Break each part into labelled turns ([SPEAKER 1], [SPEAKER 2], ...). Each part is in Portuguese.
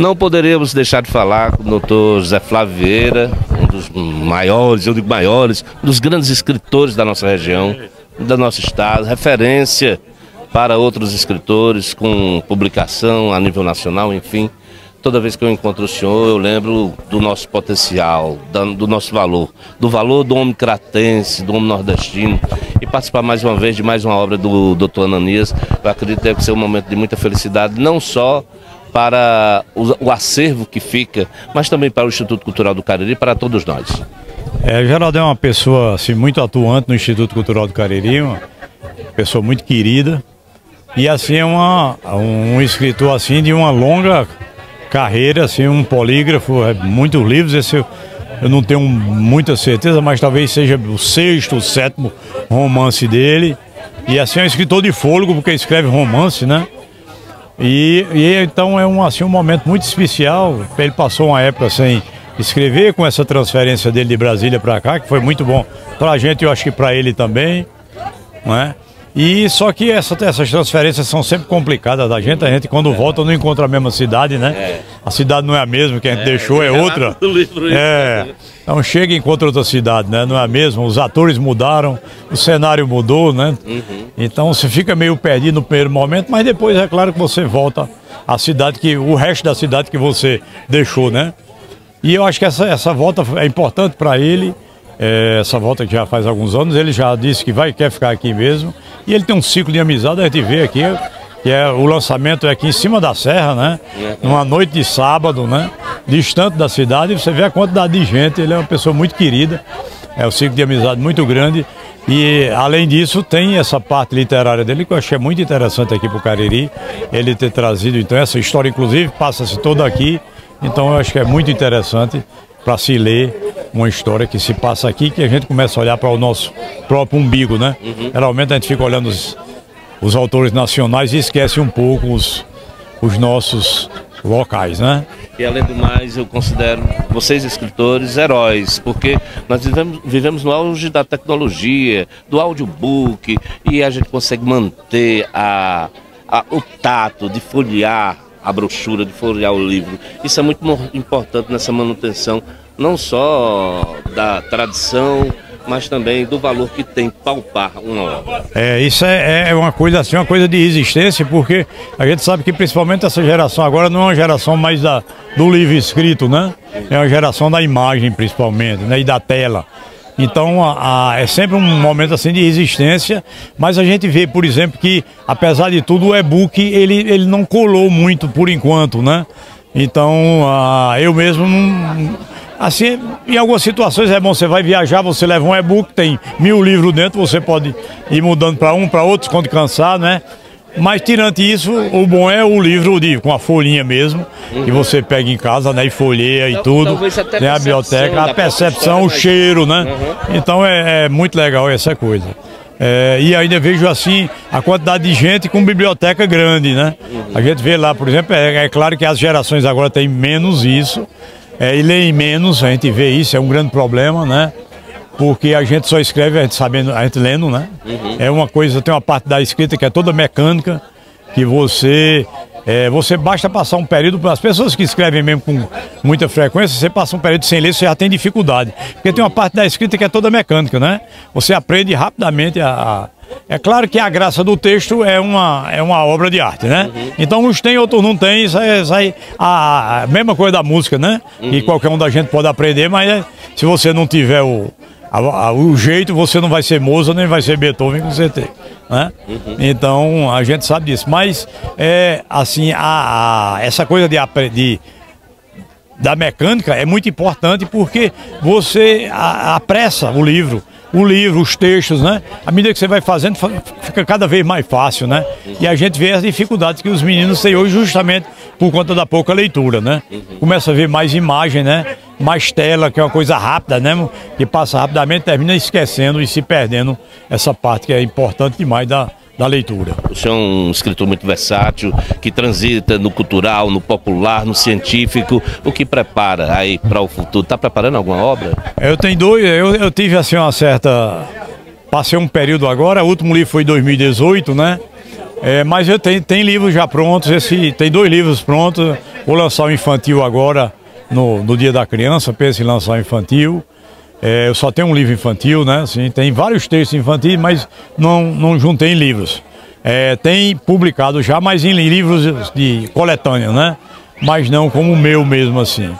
[SPEAKER 1] Não poderíamos deixar de falar com o doutor José Flávio Vieira, um dos maiores, eu digo maiores, um dos grandes escritores da nossa região, do nosso estado, referência para outros escritores com publicação a nível nacional, enfim. Toda vez que eu encontro o senhor, eu lembro do nosso potencial, do nosso valor, do valor do homem cratense, do homem nordestino. E participar mais uma vez de mais uma obra do Dr. Ananias, eu acredito que deve ser um momento de muita felicidade, não só para o acervo que fica, mas também para o Instituto Cultural do Cariri, para todos nós.
[SPEAKER 2] Geraldo é uma pessoa assim, muito atuante no Instituto Cultural do Cariri, uma pessoa muito querida, e assim é um escritor assim de uma longa carreira, assim, um polígrafo, muitos livros. Esse eu não tenho muita certeza, mas talvez seja o 6º, o 7º romance dele. E assim é um escritor de fôlego, porque escreve romance, né? E então é um momento muito especial. Ele passou uma época sem escrever, com essa transferência dele de Brasília para cá, que foi muito bom para a gente e eu acho que para ele também, não é? E só que essas transferências são sempre complicadas da gente. A gente quando volta não encontra a mesma cidade, né? A cidade não é a mesma que a gente deixou, é outra. Então chega e encontra outra cidade, né? Não é a mesma, os atores mudaram, o cenário mudou, né? Então você fica meio perdido no primeiro momento, mas depois é claro que você volta à cidade, o resto da cidade que você deixou, né? E eu acho que essa volta é importante para ele. Essa volta que já faz alguns anos, ele já disse que quer ficar aqui mesmo. E ele tem um ciclo de amizade, a gente vê aqui, que o lançamento é aqui em cima da serra, né? Numa noite de sábado, né? Distante da cidade, você vê a quantidade de gente, ele é uma pessoa muito querida, é um ciclo de amizade muito grande. E além disso tem essa parte literária dele que eu achei muito interessante aqui para o Cariri, ele ter trazido, então essa história inclusive passa-se toda aqui, então eu acho que é muito interessante para se ler uma história que se passa aqui, que a gente começa a olhar para o nosso próprio umbigo, né? Geralmente a gente fica olhando os autores nacionais e esquece um pouco os nossos locais, né?
[SPEAKER 1] E além do mais, eu considero vocês escritores heróis, porque nós vivemos no auge da tecnologia, do audiobook, e a gente consegue manter o tato de folhear a brochura, de folhear o livro. Isso é muito importante nessa manutenção, não só da tradição, mas também do valor que tem palpar uma obra.
[SPEAKER 2] Isso é uma coisa assim, uma coisa de resistência, porque a gente sabe que principalmente essa geração agora não é uma geração mais do livro escrito, né? É uma geração da imagem principalmente, né? E da tela. Então é sempre um momento assim de resistência, mas a gente vê, por exemplo, que apesar de tudo o e-book ele não colou muito por enquanto, né? Então eu mesmo não, assim, em algumas situações é bom, você vai viajar, você leva um e-book, tem 1000 livros dentro, você pode ir mudando para um, para outro, quando cansar, né? Mas tirando isso, o bom é o livro com a folhinha mesmo, que você pega em casa, né, e folheia e tudo. Tem a biblioteca, a percepção, o cheiro, né? Então é muito legal essa coisa. E ainda vejo assim a quantidade de gente com biblioteca grande, né? A gente vê lá, por exemplo, é claro que as gerações agora têm menos isso, e leem menos, a gente vê isso, é um grande problema, né? Porque a gente só escreve, a gente lendo, né? É uma coisa, tem uma parte da escrita que é toda mecânica, que você basta passar um período, para as pessoas que escrevem mesmo com muita frequência, você passa um período sem ler, você já tem dificuldade. Porque tem uma parte da escrita que é toda mecânica, né? Você aprende rapidamente É claro que a graça do texto é uma obra de arte, né? Então uns tem, outros não tem, isso aí a mesma coisa da música, né? E qualquer um da gente pode aprender, mas se você não tiver o jeito, você não vai ser Mozart, nem vai ser Beethoven com certeza, né? Então a gente sabe disso, mas assim, essa coisa da mecânica é muito importante, porque você apressa o livro, os textos, né? À medida que você vai fazendo, fica cada vez mais fácil, né? E a gente vê as dificuldades que os meninos têm hoje justamente por conta da pouca leitura, né? Começa a ver mais imagem, né? Mais tela, que é uma coisa rápida, né? Que passa rapidamente, termina esquecendo e se perdendo essa parte que é importante demais da leitura.
[SPEAKER 1] O senhor é um escritor muito versátil, que transita no cultural, no popular, no científico. O que prepara aí para o futuro? Está preparando alguma obra?
[SPEAKER 2] Eu tenho eu tive assim uma certa... Passei um período agora, o último livro foi em 2018, né? Mas eu tenho livros já prontos, tem 2 livros prontos, vou lançar o infantil agora, no Dia da Criança, penso em lançar o infantil. Eu só tenho um livro infantil, né? Assim, tem vários textos infantis, mas não juntei em livros. Tem publicado já, mas em livros de coletânea, né? Mas não como o meu mesmo assim.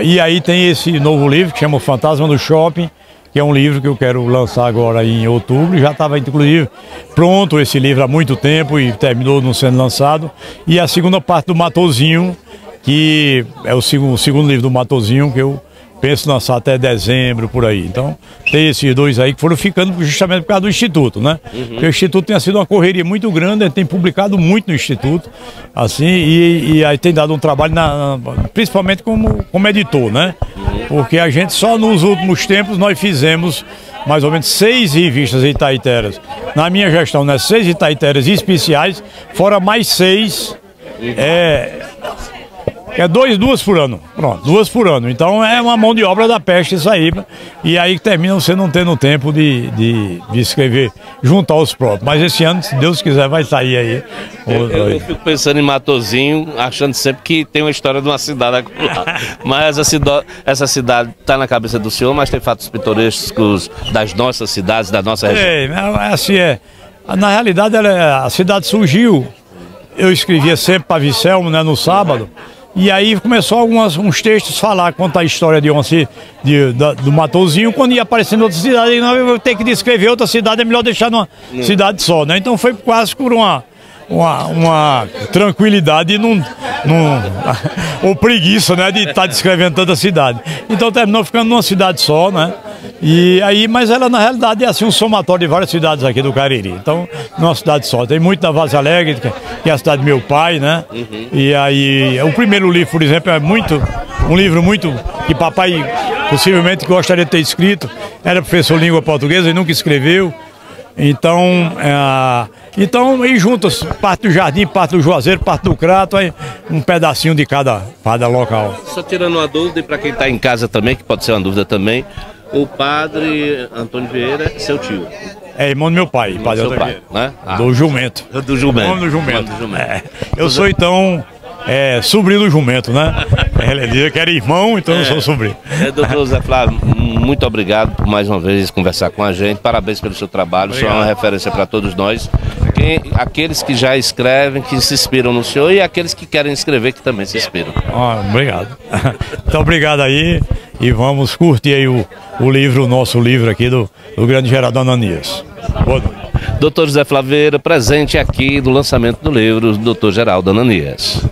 [SPEAKER 2] E aí tem esse novo livro que chama O Fantasma do Shopping, que é um livro que eu quero lançar agora em outubro. Já estava inclusive pronto esse livro há muito tempo e terminou não sendo lançado. E a segunda parte do Matozinho, que é o segundo livro do Matozinho, que eu penso lançar até dezembro, por aí. Então, tem esses 2 aí que foram ficando justamente por causa do Instituto, né? Porque o Instituto tem sido uma correria muito grande, tem publicado muito no Instituto, assim, e aí tem dado um trabalho, principalmente como editor, né? Porque a gente só nos últimos tempos nós fizemos mais ou menos 6 revistas itaiteras. Na minha gestão, né? 6 itaiteras especiais, fora mais 6... É 2 por ano, pronto, 2 por ano. Então é uma mão de obra da peste isso aí. E aí termina você não tendo tempo de escrever junto aos próprios. Mas esse ano, se Deus quiser, vai sair aí.
[SPEAKER 1] Eu fico pensando em Matozinho, achando sempre que tem uma história de uma cidade lá. Mas essa cidade está na cabeça do senhor, mas tem fatos pitorescos das nossas cidades, da nossa região.
[SPEAKER 2] Assim na realidade, a cidade surgiu. Eu escrevia sempre para Vicelmo, né, no sábado. E aí começou uns textos falar, contar a história do Matozinho. Quando ia aparecendo outra cidade, eu vou ter que descrever outra cidade, é melhor deixar numa cidade só, né? Então foi quase por uma tranquilidade ou preguiça, né, de estar descrevendo tanta cidade. Então terminou ficando numa cidade só, né? E aí, mas ela na realidade é assim um somatório de várias cidades aqui do Cariri. Então, numa cidade só. Tem muito na Vaza Alegre, que é a cidade do meu pai, né? E aí, o primeiro livro, por exemplo, é um livro muito que papai possivelmente gostaria de ter escrito. Era professor de língua portuguesa e nunca escreveu. Então, e juntas, parte do Jardim, parte do Juazeiro, parte do Crato, aí um pedacinho de cada local.
[SPEAKER 1] Só tirando uma dúvida, e para quem está em casa também, que pode ser uma dúvida também, o padre Antônio Vieira é seu tio?
[SPEAKER 2] É irmão do meu pai, padre Antônio Vieira,
[SPEAKER 1] né?
[SPEAKER 2] Do Jumento.
[SPEAKER 1] Do Jumento.
[SPEAKER 2] Nome do Jumento. Eu sou então sobrinho do Jumento, né? Ele dizia que era irmão, então eu sou sobrinho.
[SPEAKER 1] Doutor Zé Flávio, muito obrigado por mais uma vez conversar com a gente. Parabéns pelo seu trabalho, o senhor é uma referência para todos nós. Aqueles que já escrevem, que se inspiram no senhor, e aqueles que querem escrever, que também se inspiram.
[SPEAKER 2] Obrigado. Então, obrigado aí, e vamos curtir aí o nosso livro aqui do grande Geraldo Ananias. Boa noite.
[SPEAKER 1] Doutor José Flávio, presente aqui do lançamento do livro do Dr. Geraldo Ananias.